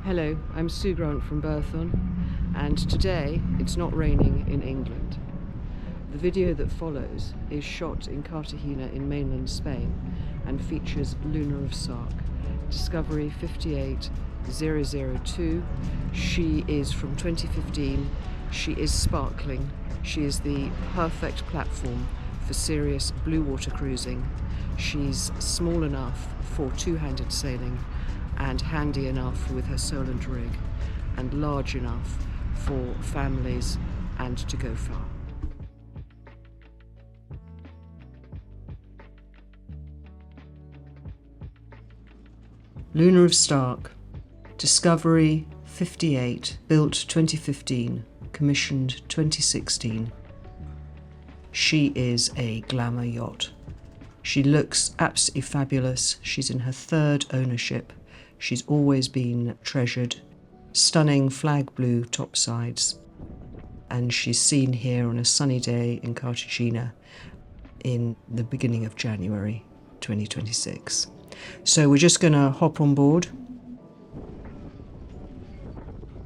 Hello, I'm Sue Grant from Berthon, and today it's not raining in England. The video that follows is shot in Cartagena in mainland Spain and features Luna of SARK, Discovery 58002. She is from 2015. She is sparkling. She is the perfect platform for serious blue water cruising. She's small enough for two-handed sailing and handy enough with her Solent rig, and large enough for families and to go far. Luna of SARK, Discovery 58, built 2015, commissioned 2016. She is a glamour yacht. She looks absolutely fabulous. She's in her third ownership. She's always been treasured. Stunning flag blue topsides. And she's seen here on a sunny day in Cartagena in the beginning of January 2026. So we're just going to hop on board.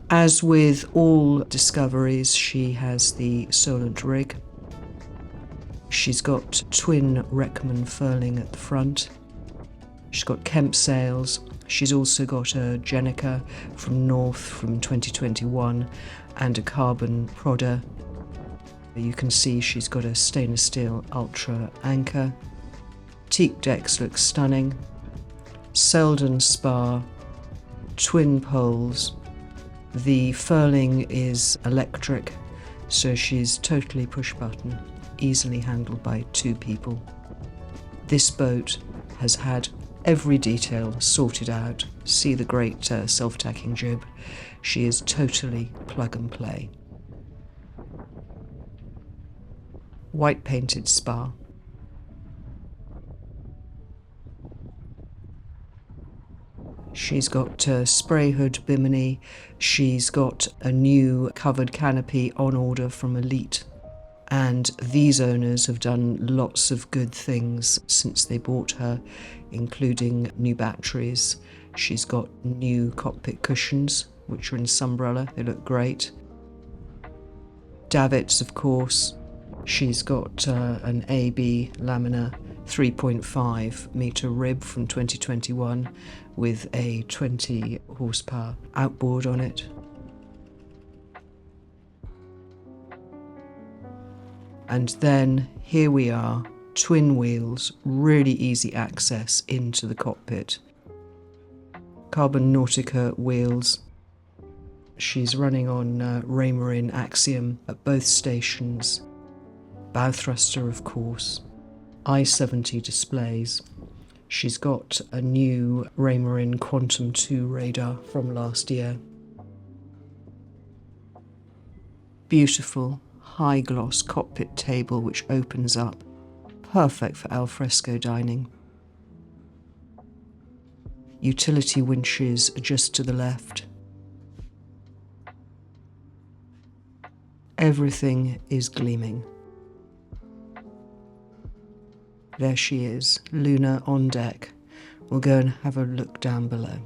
As with all Discoveries, she has the Solent rig. She's got twin Reckman furling at the front. She's got Kemp sails. She's also got a Jenica from North from 2021 and a carbon prodder. You can see she's got a stainless steel Ultra anchor. Teak decks look stunning. Selden spar, twin poles. The furling is electric, so she's totally push button, easily handled by two people. This boat has had every detail sorted out. See the great self-tacking jib. She is totally plug and play. White painted spar. She's got spray hood bimini. She's got a new covered canopy on order from Elite. And these owners have done lots of good things since they bought her, including new batteries. She's got new cockpit cushions, which are in Sunbrella. They look great. Davits, of course. She's got an AB Lamina 3.5 metre rib from 2021 with a 20 horsepower outboard on it. And then here we are, twin wheels, really easy access into the cockpit. Carbon Nautica wheels. She's running on Raymarine Axiom at both stations. Bow thruster, of course. I-70 displays. She's got a new Raymarine Quantum 2 radar from last year. Beautiful high gloss cockpit table which opens up. Perfect for alfresco dining. Utility winches just to the left. Everything is gleaming. There she is, Luna on deck. We'll go and have a look down below.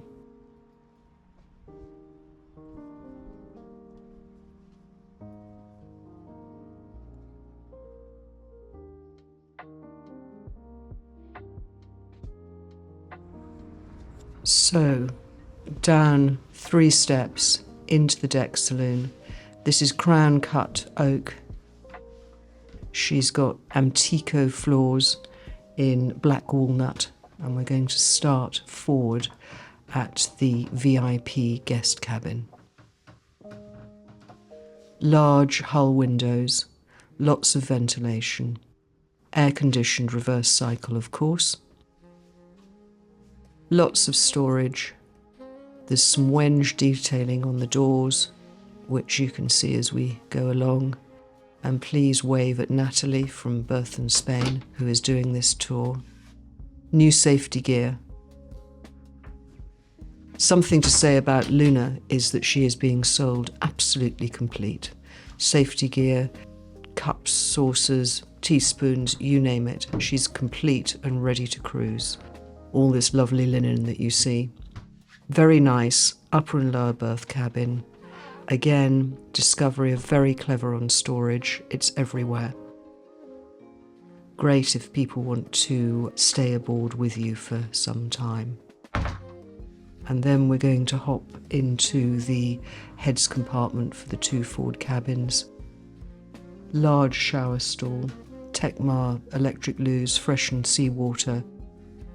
So, down 3 steps into the deck saloon. This is crown cut oak. She's got Antico floors in black walnut, and we're going to start forward at the VIP guest cabin. Large hull windows, lots of ventilation, air-conditioned reverse cycle, of course. Lots of storage. There's some wenge detailing on the doors, which you can see as we go along. And please wave at Natalie from Berthon, Spain, who is doing this tour. New safety gear. Something to say about Luna is that she is being sold absolutely complete. Safety gear, cups, saucers, teaspoons, you name it. She's complete and ready to cruise. All this lovely linen that you see. Very nice, upper and lower berth cabin. Again, Discovery are very clever on storage. It's everywhere. Great if people want to stay aboard with you for some time. And then we're going to hop into the heads compartment for the 2 forward cabins. Large shower stall, Tecmar electric loos, freshened seawater,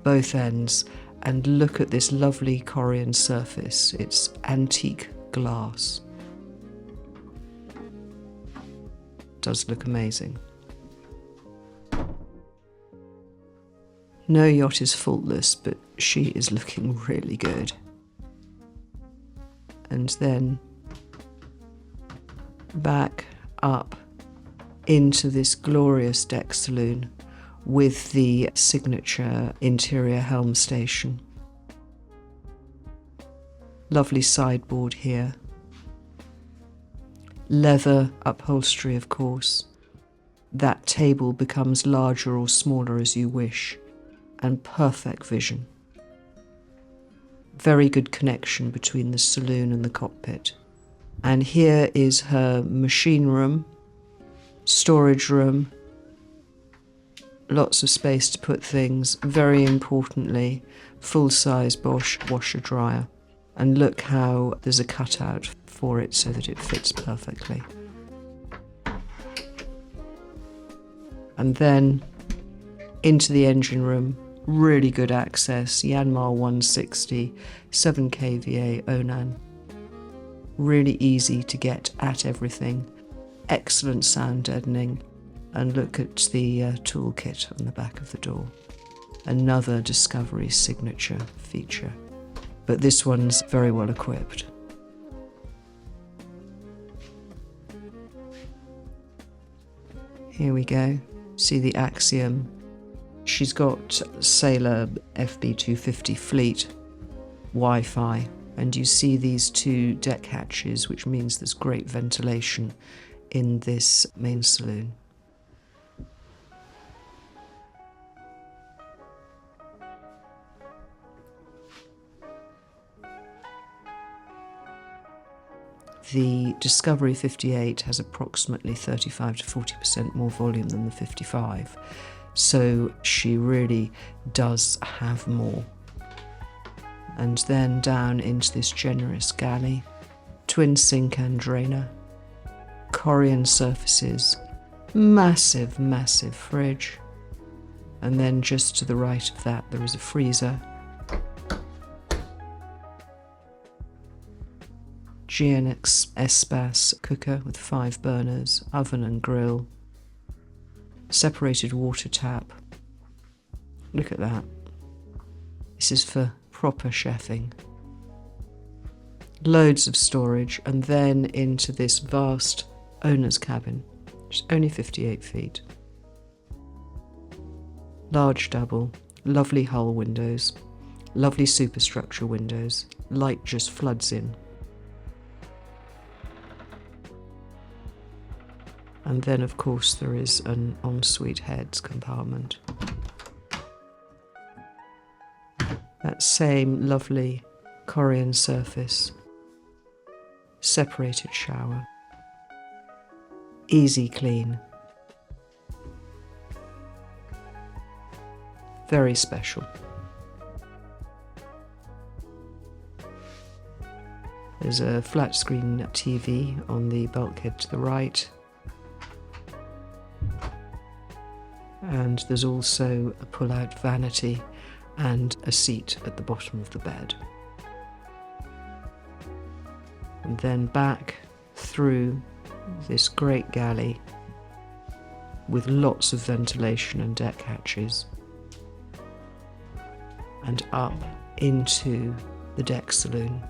both ends. And look at this lovely Korean surface. It's antique glass. Does look amazing. No yacht is faultless, but she is looking really good. And then back up into this glorious deck saloon with the signature interior helm station. Lovely sideboard here. Leather upholstery, of course. That table becomes larger or smaller as you wish, and perfect vision. Very good connection between the saloon and the cockpit. And here is her machine room, storage room, lots of space to put things. Very importantly, full-size Bosch washer dryer. And look how there's a cutout for it so that it fits perfectly. And then into the engine room, really good access, Yanmar 160, 7 kVA Onan. Really easy to get at everything. Excellent sound deadening. And look at the toolkit on the back of the door. Another Discovery signature feature. But this one's very well equipped. Here we go. See the Axiom. She's got Sailor FB250 fleet Wi-Fi, and you see these 2 deck hatches, which means there's great ventilation in this main saloon. The Discovery 58 has approximately 35 to 40% more volume than the 55, so she really does have more. And then down into this generous galley, twin sink and drainer, Korean surfaces, massive, massive fridge, and then just to the right of that there is a freezer. GNX Espace cooker with 5 burners, oven and grill, separated water tap. Look at that. This is for proper chefing. Loads of storage, and then into this vast owner's cabin, which is only 58 feet. Large double, lovely hull windows, lovely superstructure windows, light just floods in. And then, of course, there is an ensuite heads compartment. That same lovely Korean surface. Separated shower. Easy clean. Very special. There's a flat screen TV on the bulkhead to the right. And there's also a pull-out vanity and a seat at the bottom of the bed. And then back through this great galley with lots of ventilation and deck hatches, and up into the deck saloon.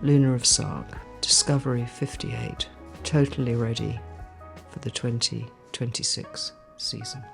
Lunar of SARK, Discovery 58, totally ready for the 2026 season.